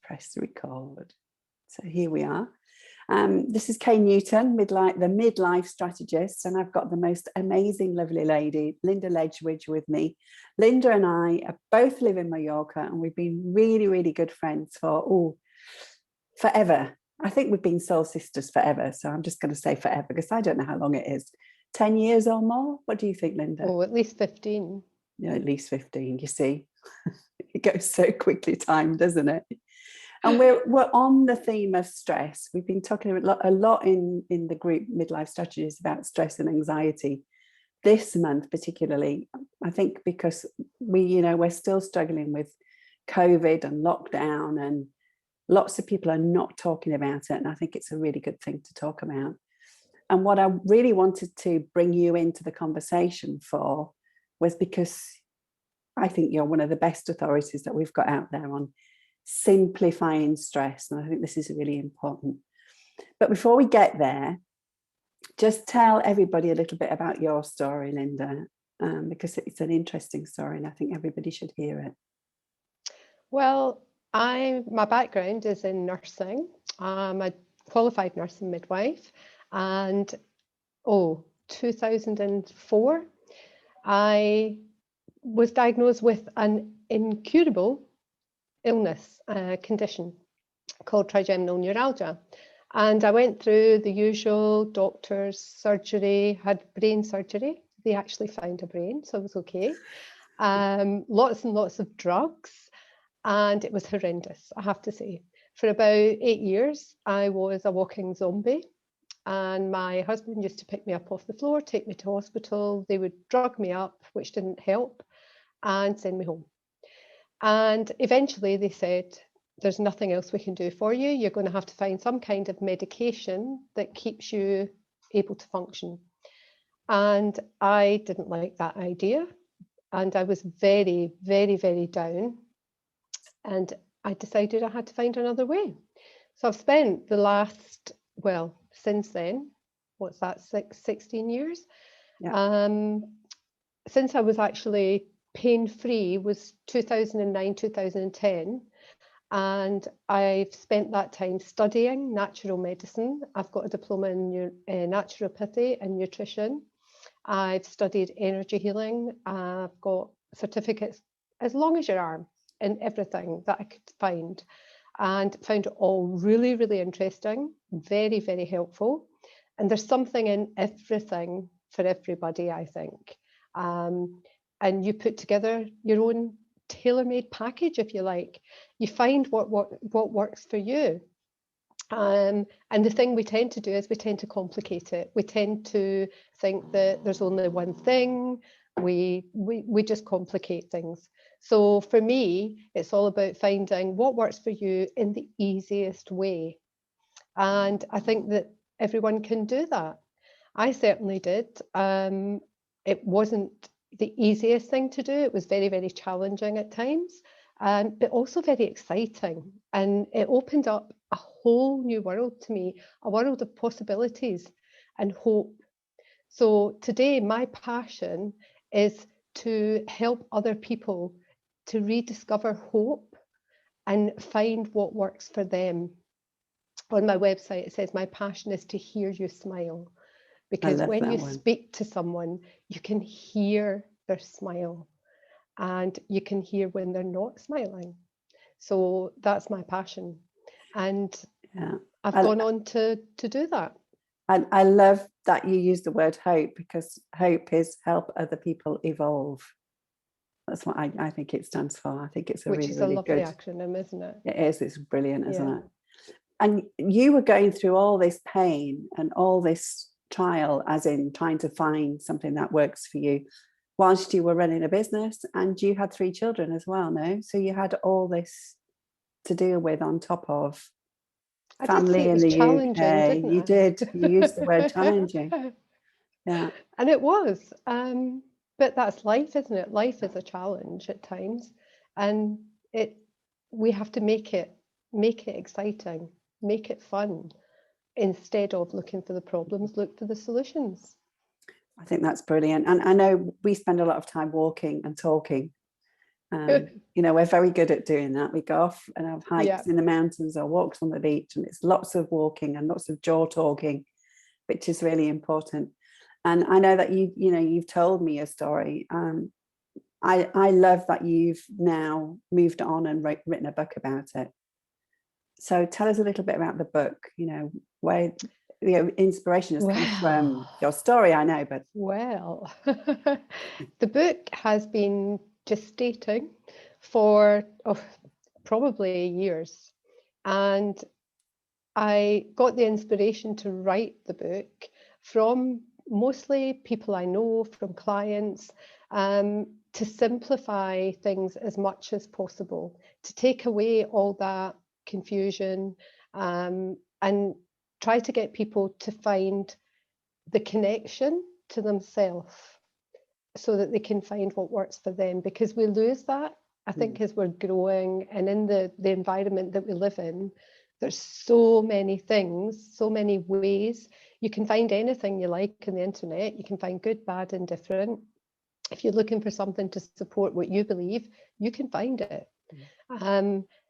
press record. So here we are. This is Kay Newton, the midlife strategist, and I've got the most amazing, lovely lady, Linda Ledwidge, with me. Linda and I both live in Mallorca, and we've been really, really good friends for forever. I think we've been soul sisters forever. So I'm just going to say forever because I don't know how long it is. 10 years or more? What do you think, Linda? Oh, at least 15. Yeah, at least 15, you see. It goes so quickly, time, doesn't it? And we're on the theme of stress. We've been talking a lot in the group Midlife Strategies about stress and anxiety. This month particularly, I think because we're still struggling with COVID and lockdown, and lots of people are not talking about it. And I think it's a really good thing to talk about. And what I really wanted to bring you into the conversation for was because I think you're one of the best authorities that we've got out there on simplifying stress. And I think this is really important. But before we get there, just tell everybody a little bit about your story, Linda, because it's an interesting story and I think everybody should hear it. Well, my background is in nursing. I'm a qualified nurse and midwife, and 2004 I was diagnosed with an incurable illness, condition called trigeminal neuralgia, and I went through the usual doctors, surgery, had brain surgery. They actually found a brain, so it was okay. Lots and lots of drugs. And it was horrendous, I have to say. For about 8 years, I was a walking zombie. And my husband used to pick me up off the floor, take me to hospital. They would drug me up, which didn't help, and send me home. And eventually they said, there's nothing else we can do for you. You're going to have to find some kind of medication that keeps you able to function. And I didn't like that idea. And I was very, very, very down. And I decided I had to find another way. So I've spent the last, since then, 16 years? Yeah. Since I was actually pain-free was 2009, 2010. And I've spent that time studying natural medicine. I've got a diploma in naturopathy and nutrition. I've studied energy healing. I've got certificates as long as your arm in everything that I could find, and found it all really, really interesting, very, very helpful. And there's something in everything for everybody, I think. And you put together your own tailor-made package, if you like. You find what works for you. And the thing we tend to do is we tend to complicate it. We tend to think that there's only one thing. We just complicate things. So for me, it's all about finding what works for you in the easiest way. And I think that everyone can do that. I certainly did. It wasn't the easiest thing to do. It was very, very challenging at times, but also very exciting. And it opened up a whole new world to me, a world of possibilities and hope. So today, my passion is to help other people to rediscover hope and find what works for them. On my website, it says, my passion is to hear you smile. Because when you speak to someone, you can hear their smile and you can hear when they're not smiling. So that's my passion. And I've gone on to do that. I love that you use the word hope, because hope is help other people evolve. That's what I think it stands for. I think it's Which is a lovely acronym, isn't it? It is. It's brilliant, isn't it? And you were going through all this pain and all this trial, as in trying to find something that works for you, whilst you were running a business, and you had 3 children as well, no? So you had all this to deal with on top of family in the UK. You did. You used the word challenging. Yeah. And it was. But that's life, isn't it? Life is a challenge at times, and we have to make it exciting, make it fun. Instead of looking for the problems, look for the solutions. I think that's brilliant. And I know we spend a lot of time walking and talking, You know, we're very good at doing that. We go off and have hikes Yeah. in the mountains or walks on the beach, and it's lots of walking and lots of jaw talking, which is really important. And I know that you've told me a story. I love that you've now moved on and written a book about it. So tell us a little bit about the book, you know, where inspiration has come from your story, I know, but well, the book has been gestating for probably years, and I got the inspiration to write the book from mostly people I know, from clients, to simplify things as much as possible, to take away all that confusion, and try to get people to find the connection to themselves so that they can find what works for them, because we lose that, I think, as we're growing, and in the environment that we live in, there's so many things, so many ways. You can find anything you like on the internet. You can find good, bad, indifferent. If you're looking for something to support what you believe, you can find it.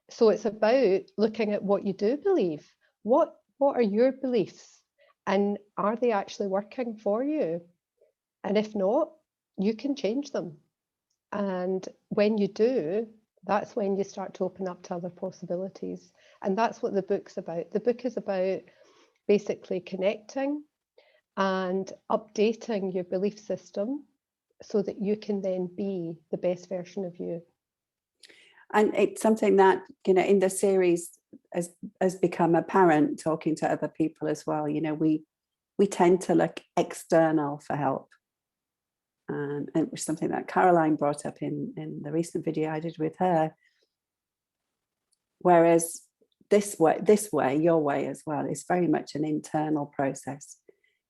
So it's about looking at what you do believe. What are your beliefs? And are they actually working for you? And if not, you can change them. And when you do, that's when you start to open up to other possibilities. And that's what the book's about. The book is about basically connecting and updating your belief system so that you can then be the best version of you. And it's something that, you know, in the series has become apparent talking to other people as well. You know, we tend to look external for help. And it was something that Caroline brought up in the recent video I did with her. Whereas this way, your way as well, is very much an internal process.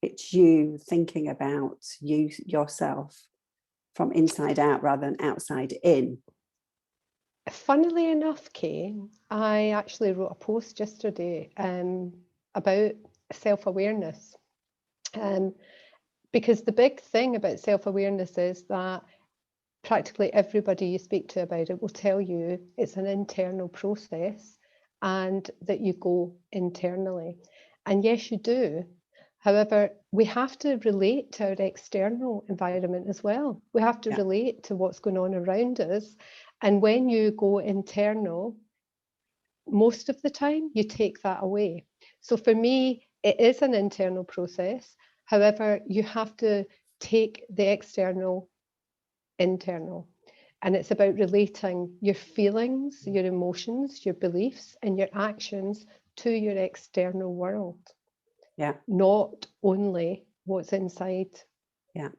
It's you thinking about yourself from inside out rather than outside in. Funnily enough, Kay, I actually wrote a post yesterday about self-awareness. Because the big thing about self-awareness is that practically everybody you speak to about it will tell you it's an internal process and that you go internally. And yes, you do. However, we have to relate to our external environment as well. We have to relate to what's going on around us. And when you go internal, most of the time you take that away. So for me, it is an internal process. However, you have to take the external internal. And it's about relating your feelings, your emotions, your beliefs, and your actions to your external world. Yeah. Not only what's inside. Yeah.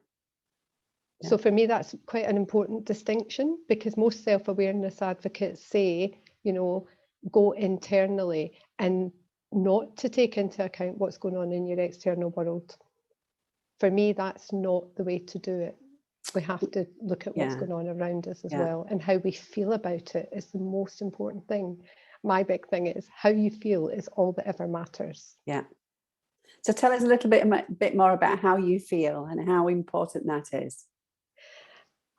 So for me, that's quite an important distinction, because most self-awareness advocates say, you know, go internally and not to take into account what's going on in your external world. For me, that's not the way to do it. We have to look at what's going on around us as well, and how we feel about it is the most important thing. My big thing is how you feel is all that ever matters. Yeah. So tell us a little bit more about how you feel and how important that is.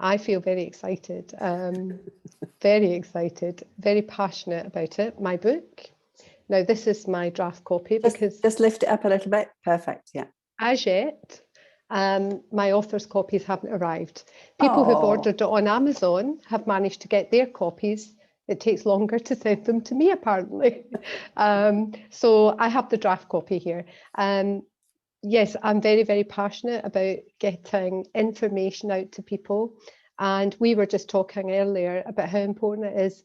I feel very excited, very passionate about it. My book. Now, this is my draft copy, because just lift it up a little bit. Perfect. Yeah. As yet, my author's copies haven't arrived. People who've ordered it on Amazon have managed to get their copies. It takes longer to send them to me, apparently. So I have the draft copy here. Yes, I'm very, very passionate about getting information out to people. And we were just talking earlier about how important it is.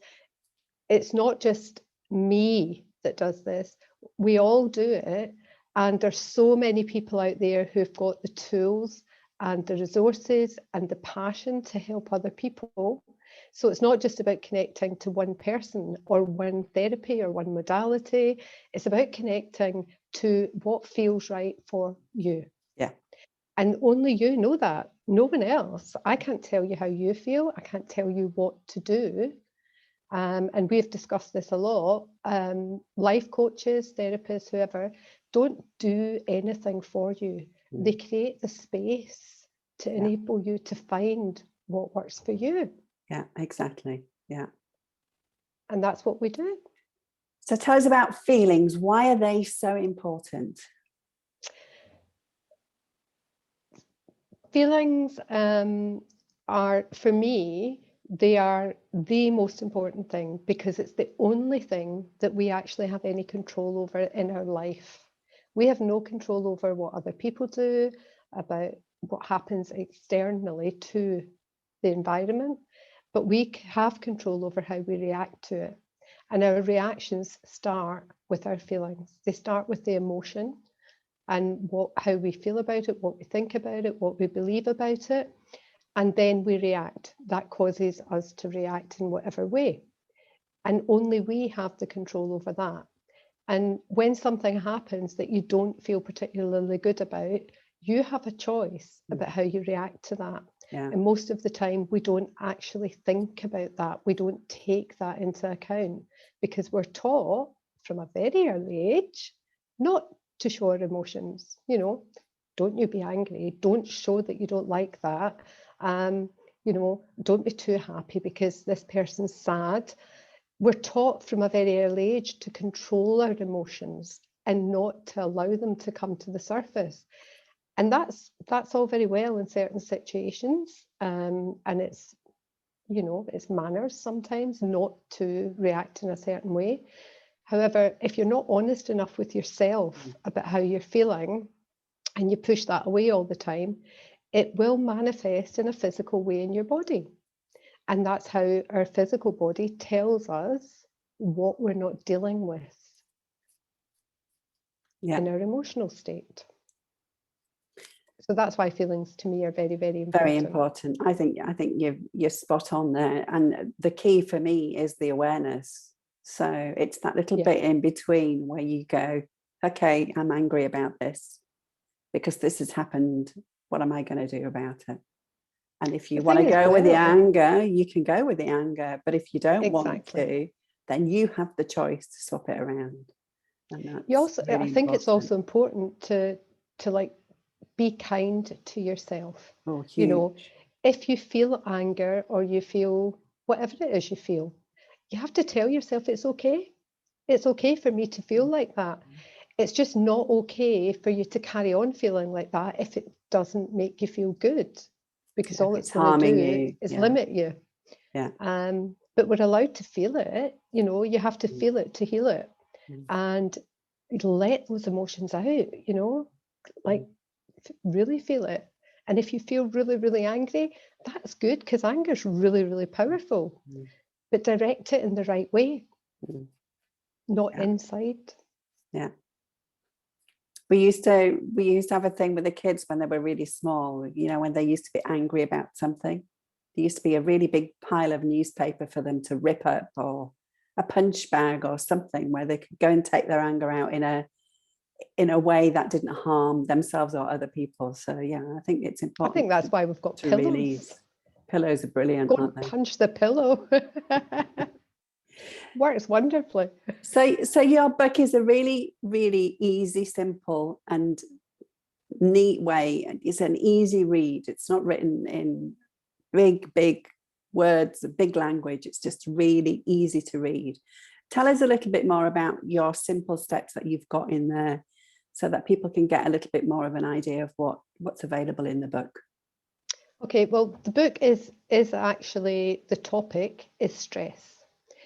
It's not just me that does this. We all do it. And there's so many people out there who've got the tools and the resources and the passion to help other people. So it's not just about connecting to one person or one therapy or one modality. It's about connecting to what feels right for you. Yeah. And only you know that. No one else. I can't tell you how you feel. I can't tell you what to do. And we've discussed this a lot. Life coaches, therapists, whoever, don't do anything for you. They create the space to enable you to find what works for you. Yeah, exactly. Yeah. And that's what we do. So tell us about feelings. Why are they so important? Feelings are, for me, they are the most important thing, because it's the only thing that we actually have any control over in our life. We have no control over what other people do, about what happens externally to the environment, but we have control over how we react to it. And our reactions start with our feelings. They start with the emotion and how we feel about it, what we think about it, what we believe about it, and then we react. That causes us to react in whatever way. And only we have the control over that. And when something happens that you don't feel particularly good about, you have a choice about how you react to that. Yeah. And most of the time, we don't actually think about that. We don't take that into account, because we're taught from a very early age not to show our emotions. You know, don't you be angry. Don't show that you don't like that. You know, don't be too happy because this person's sad. We're taught from a very early age to control our emotions and not to allow them to come to the surface. And that's all very well in certain situations. And it's, you know, it's manners sometimes not to react in a certain way. However, if you're not honest enough with yourself about how you're feeling, and you push that away all the time, it will manifest in a physical way in your body. And that's how our physical body tells us what we're not dealing with in our emotional state. So that's why feelings to me are very, very important. Very important. I think you're spot on there. And the key for me is the awareness. So it's that little bit in between where you go, okay, I'm angry about this because this has happened. What am I going to do about it? And if you want to go with the anger, you can go with the anger. But if you don't want to, then you have the choice to swap it around. And that's you also, really I think important. it's also important to like be kind to yourself. Oh, huge. You know, if you feel anger or you feel whatever it is you feel, you have to tell yourself it's okay. It's okay for me to feel like that. It's just not okay for you to carry on feeling like that if it doesn't make you feel good, because all it's going to do is limit you. Yeah. But we're allowed to feel it. You know, you have to feel it to heal it, and let those emotions out. You know, like really feel it. And if you feel really, really angry, that's good, because anger is really, really powerful. But direct it in the right way, not inside. Yeah. We used to have a thing with the kids when they were really small, you know, when they used to be angry about something. There used to be a really big pile of newspaper for them to rip up, or a punch bag or something, where they could go and take their anger out in a way that didn't harm themselves or other people. So yeah, I think it's important. I think that's why we've got pillows. Release. Pillows are brilliant, Go aren't they? Punch the pillow. Works wonderfully. So your book is a really, really easy, simple and neat way. It's an easy read. It's not written in big words, big language. It's just really easy to read. Tell us a little bit more about your simple steps that you've got in there, so that people can get a little bit more of an idea of what's available in the book. Okay, well, the book is actually, the topic is stress.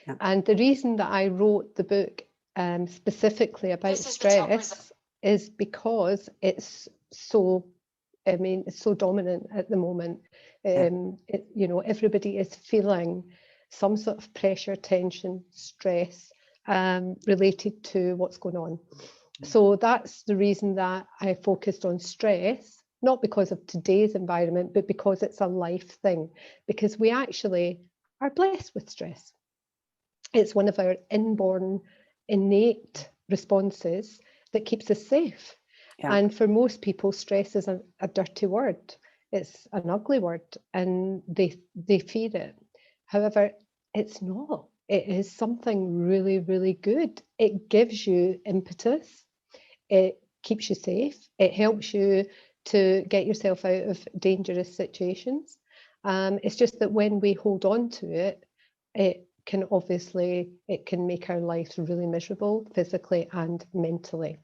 Yeah. And the reason that I wrote the book specifically about stress is because it's so, it's so dominant at the moment. You know, everybody is feeling some sort of pressure, tension, stress related to what's going on. So that's the reason that I focused on stress, not because of today's environment, but because it's a life thing, because we actually are blessed with stress. It's one of our inborn, innate responses that keeps us safe. Yeah. And for most people, stress is a dirty word. It's an ugly word, and they fear it. However, it's not. It is something really, really good. It gives you impetus. It keeps you safe. It helps you to get yourself out of dangerous situations. It's just that when we hold on to it, it can make our lives really miserable, physically and mentally.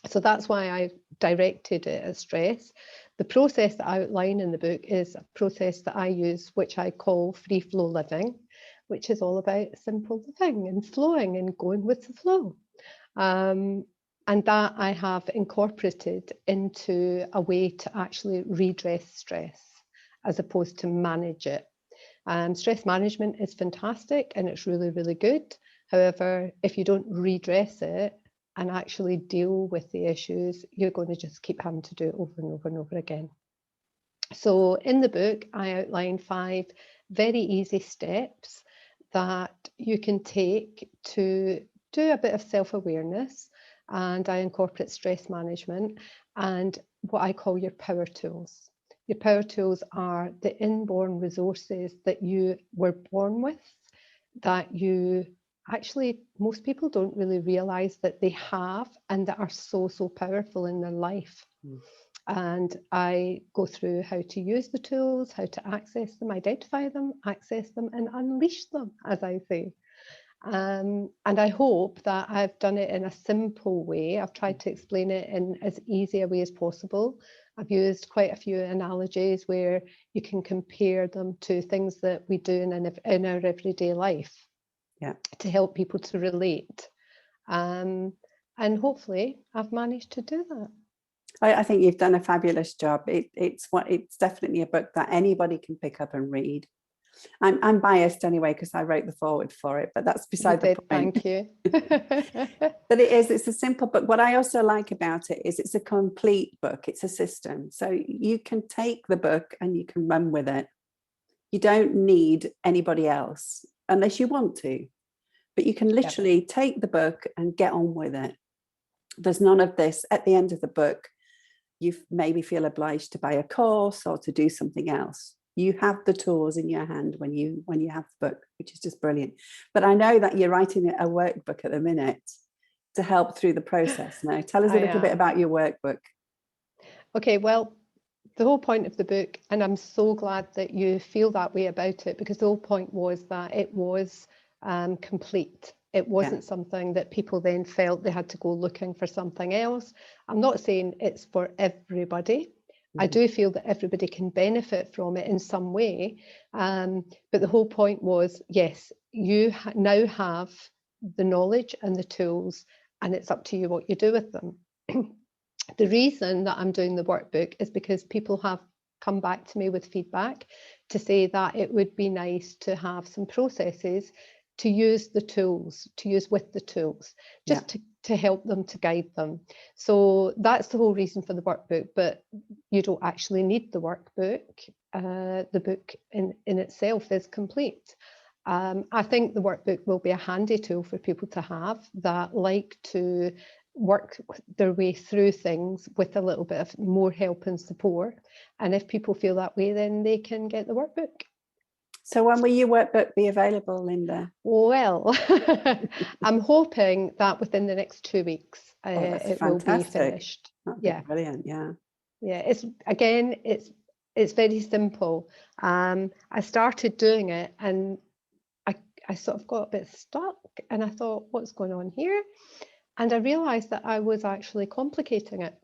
So that's why I directed it as stress. The process that I outline in the book is a process that I use, which I call free flow living, which is all about simple living and flowing and going with the flow. And that I have incorporated into a way to actually redress stress as opposed to manage it. Stress management is fantastic and it's really, really good. However, if you don't redress it and actually deal with the issues, you're going to just keep having to do it over and over and over again. So in the book, I outline 5 very easy steps that you can take to do a bit of self-awareness, and I incorporate stress management and what I call your power tools. Your power tools are the inborn resources that you were born with, that you actually, most people don't really realize that they have, and that are so, so powerful in their life. And I go through how to use the tools, how to access them, identify them, access them, and unleash them, as I say. And I hope that I've done it in a simple way. I've tried to explain it in as easy a way as possible. I've used quite a few analogies where you can compare them to things that we do in our everyday life, to help people to relate. And hopefully I've managed to do that. I think you've done a fabulous job. It's definitely a book that anybody can pick up and read. I'm biased anyway because I wrote the foreword for it, but that's beside the point. Thank you. But it's a simple book. What I also like about it is it's a complete book. It's a system. So you can take the book and you can run with it. You don't need anybody else unless you want to, but you can literally take the book and get on with it. There's none of this at the end of the book. You maybe feel obliged to buy a course or to do something else. You have the tools in your hand when you have the book, which is just brilliant. But I know that you're writing a workbook at the minute to help through the process. Now, tell us a little bit about your workbook. Okay, well, the whole point of the book, and I'm so glad that you feel that way about it, because the whole point was that it was complete. It wasn't something that people then felt they had to go looking for something else. I'm not saying it's for everybody. I do feel that everybody can benefit from it in some way. But the whole point was, yes, you now have the knowledge and the tools, and it's up to you what you do with them. The reason that I'm doing the workbook is because people have come back to me with feedback to say that it would be nice to have some processes to use the tools, to use with the tools, just to help them, to guide them. So that's the whole reason for the workbook, but you don't actually need the workbook. The book in itself is complete. I think the workbook will be a handy tool for people to have that like to work their way through things with a little bit of more help and support. And if people feel that way, then they can get the workbook. So when will your workbook be available, Linda? Well, I'm hoping that within the next 2 weeks it will be finished. That'd be brilliant, yeah. It's very simple. I started doing it and I sort of got a bit stuck and I thought, what's going on here? And I realized that I was actually complicating it.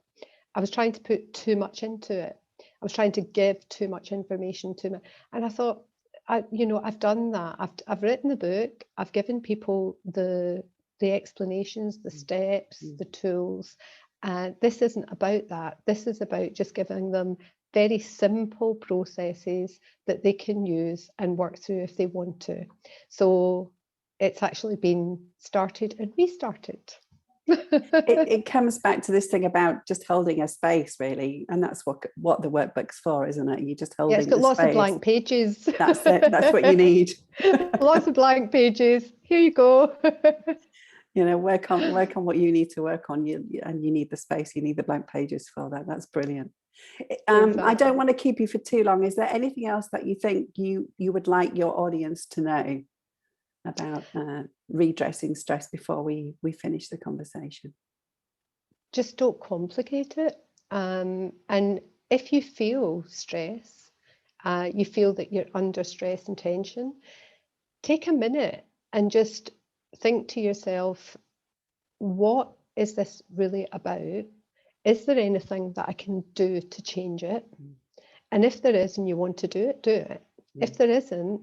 I was trying to put too much into it. I was trying to give too much information to me. And I thought, I've done that. I've written the book. I've given people the explanations, the steps, the tools. And this isn't about that. This is about just giving them very simple processes that they can use and work through if they want to. So it's actually been started and restarted. It comes back to this thing about just holding a space, really, and that's what the workbook's for, isn't it? You just holding. Yeah, it's got lots of blank pages. That's it. That's what you need. Lots of blank pages. Here you go. Work on what you need to work on. And you need the space. You need the blank pages for that. That's brilliant. Exactly. I don't want to keep you for too long. Is there anything else that you think you would like your audience to know about redressing stress before we finish the conversation? Just don't complicate it. And if you feel stress you feel that you're under stress and tension, take a minute and just think to yourself, what is this really about? Is there anything that I can do to change it? And if there is and you want to do it, do it. If there isn't,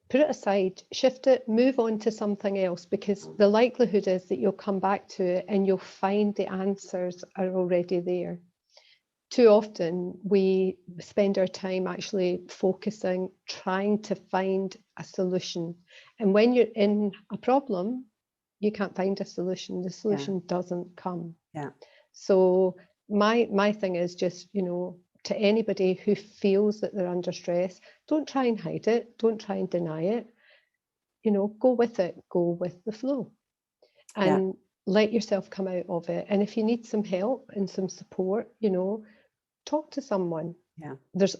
put it aside, shift it, move on to something else, because the likelihood is that you'll come back to it and you'll find the answers are already there. Too often we spend our time actually focusing, trying to find a solution. And when you're in a problem, you can't find a solution. The solution doesn't come. Yeah. So my thing is just, you know, to anybody who feels that they're under stress, don't try and hide it. Don't try and deny it. You know, go with it. Go with the flow. And let yourself come out of it. And if you need some help and some support, you know, talk to someone. Yeah. There's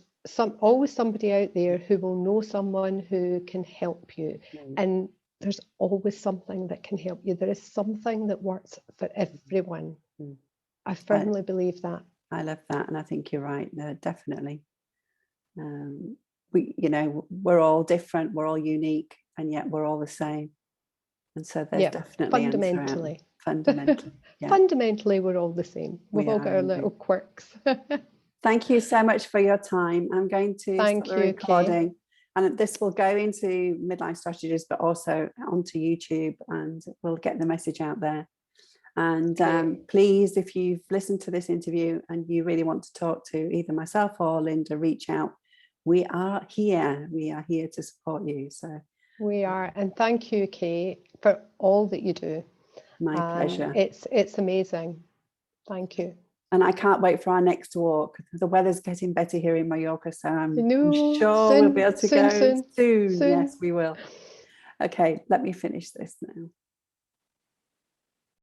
always somebody out there who will know someone who can help you. And there's always something that can help you. There is something that works for everyone. I firmly believe that. I love that, and I think you're right. No, definitely. You know, we're all different, we're all unique, and yet we're all the same. And so there's definitely fundamentally, fundamentally, we're all the same. We've all got our little quirks. Thank you so much for your time. I'm going to stop the recording, and this will go into Midlife Strategies, but also onto YouTube, and we'll get the message out there. And please, if you've listened to this interview and you really want to talk to either myself or Linda, reach out. We are here. We are here to support you. So we are. And thank you, Kay, for all that you do. My pleasure. It's amazing. Thank you. And I can't wait for our next walk. The weather's getting better here in Mallorca, so I'm sure we'll be able to go soon. Yes, we will. Okay, let me finish this now.